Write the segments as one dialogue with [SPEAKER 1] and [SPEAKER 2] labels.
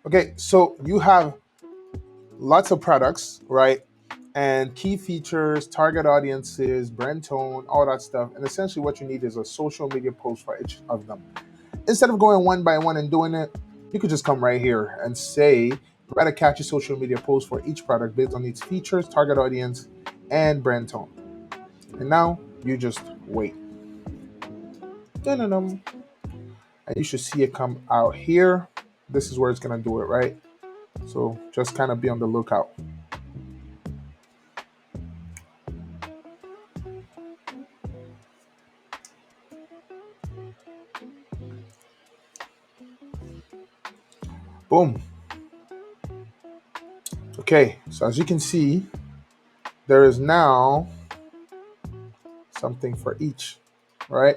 [SPEAKER 1] Okay, so you have lots of products, right? And key features, target audiences, brand tone, all that stuff. And essentially, what you need is a social media post for each of them. Instead of going one by one and doing it, you could just come right here and say, write a catchy social media post for each product based on its features, target audience, and brand tone. And now you just wait. Dun-dun-dun. And you should see it come out here. This is where it's gonna do it, right? So just kind of be on the lookout. Boom. Okay, so as you can see, there is now something for each, right?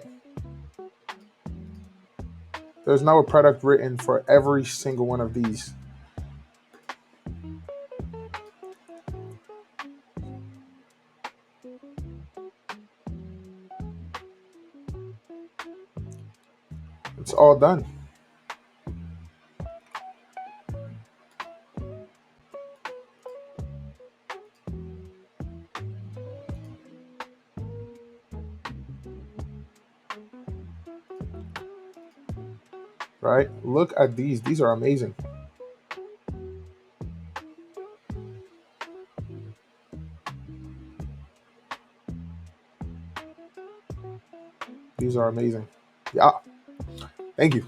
[SPEAKER 1] There's now a product written for every single one of these. It's all done. Right? Look at these. These are amazing. These are amazing. Yeah. Thank you.